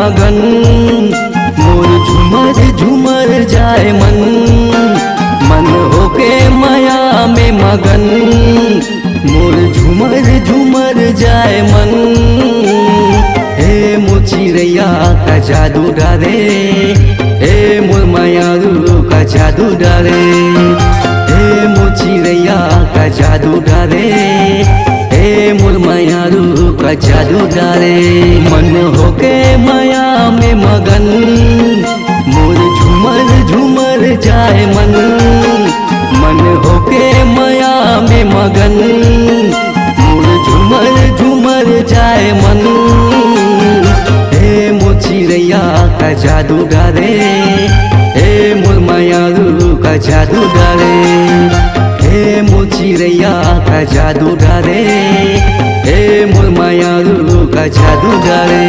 मगन मोर झूमर झूमर जाए मन मन होके माया में मगन मोर झूमर झूमर जाए मन। हे मोर चिड़ैया का जादू डाले हे मोर मायारू का जादू डाले हे मोर चिड़ैया का जादू डाले हे मोर मायारू का जादू डाले। मन होके माया में मगन मोर झूमर झूमर जाए मन मन होके माया में मगन मोर झूमर झूमर जाए मन। हे मोर चिड़ैया का जादू डाले हे मोर मायारू का जादू डाले हे मोर चिड़ैया का जादू डाले हे मोर मायारू का जादू डाले।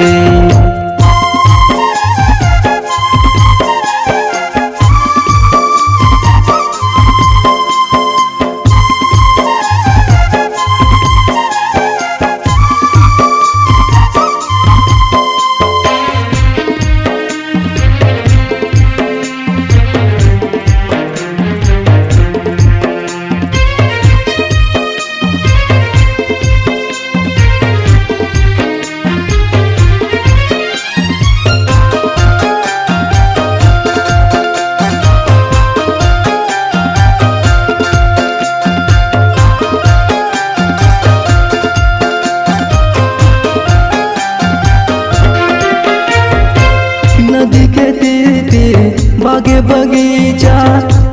नदी के तीर बागे बगीचा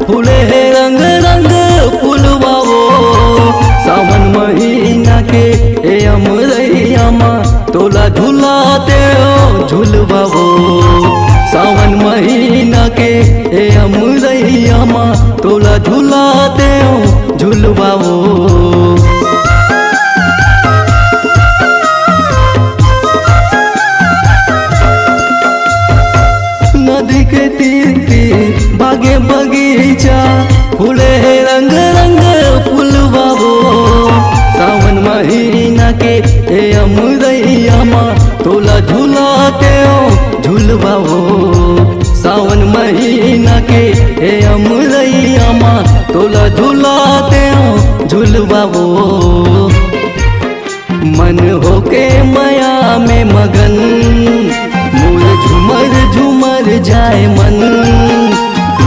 फूले रंग रंग फूलवा वो सावन महीना के ए अमरैया माँ तोला झुलाते हो झुलवा वो सावन महीना के ए अमरैया माँ तोला झुलाते हो झुलवा वो। नदी के तीर बागे बगीचा फूले रंग रंग फूलवा वो सावन महीना के ए अमरैया माँ तोला झुलाते हो झुलवा वो सावन महीना के ए अमरैया माँ तोला झुलाते हो झुलवा वो। मन होके माया में मगन मोर झूमर झूमर जाए मन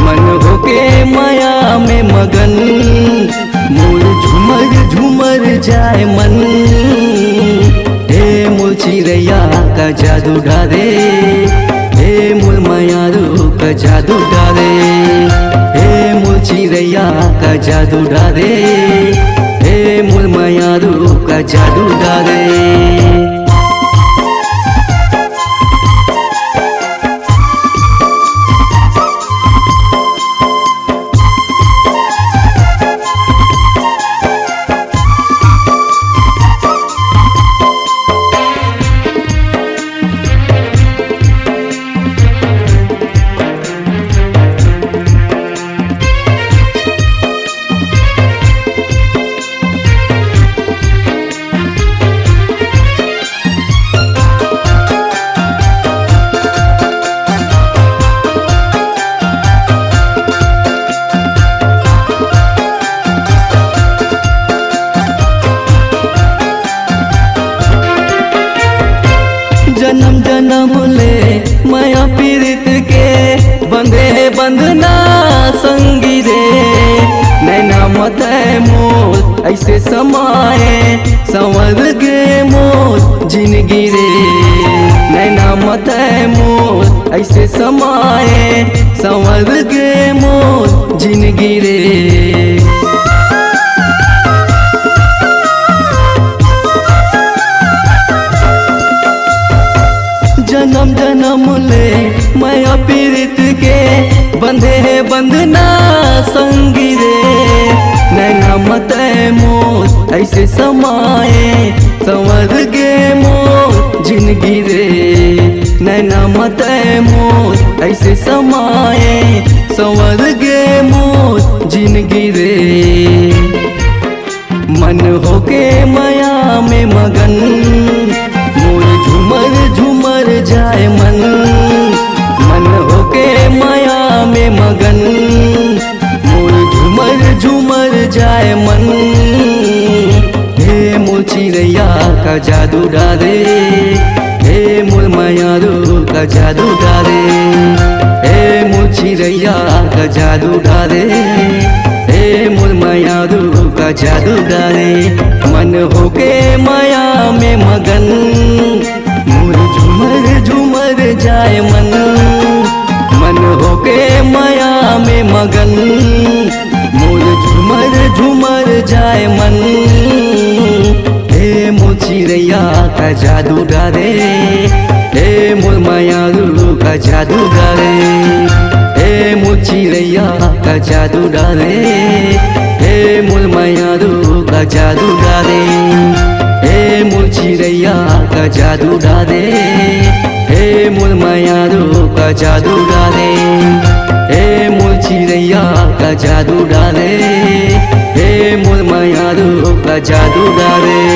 मन होके माया में मगन मोर झूमर झूमर जाए मन। हे मोर चिड़ैया का जादू डाले हे मोर मायारू का जादू डाले हे मोर चिड़ैया का जादू डाले हे मोर मायारू का जादू डाले। जन्म जन्म ले माया पीड़ित के बंधे बंधना संगी रे नैना मत मोर ऐसे समाए संवर गे मोर जिंदगी रे नैना मत मोर ऐसे समाए संवर गे मोर जिंदगी रे। जन्म जन्म ले माया पीड़ित के बंधे बंधना संगी रे नैना मत मोर ऐसे समाए संवर गे मोर जिंदगी रे नैना मत मोर ऐसे समाए संवर गे मोर जिंदगी रे। मन होके माया में मगन मोर झूमर झूमर झूमर जाए मन, मन होके माया में मगन, मोर झूमर झूमर जाए मन। हे मोर चिड़ैया का जादू डाले, हे मोर मायारू का जादू डाले, हे मोर चिड़ैया का जादू डाले, हे मोर मायारू का जादू डाले। मन होके माया में मगन, मोर झूमर झूमर जाए मन, मन होके माया में मगन, मोर झूमर झूमर जाए मन। हे मोर चिड़ैया का जादू डाले, हे मोर मायारू का जादू डाले, हे मोर चिड़ैया का जादू डाले, हे मोर मायारू का जादू डाले, हे मोर चिड़ैया का जादू डाले, हे मोर मायारू का जादू डाले, हे मोर चिड़ैया का जादू डाले, हे मोर मायारू का जादू डाले।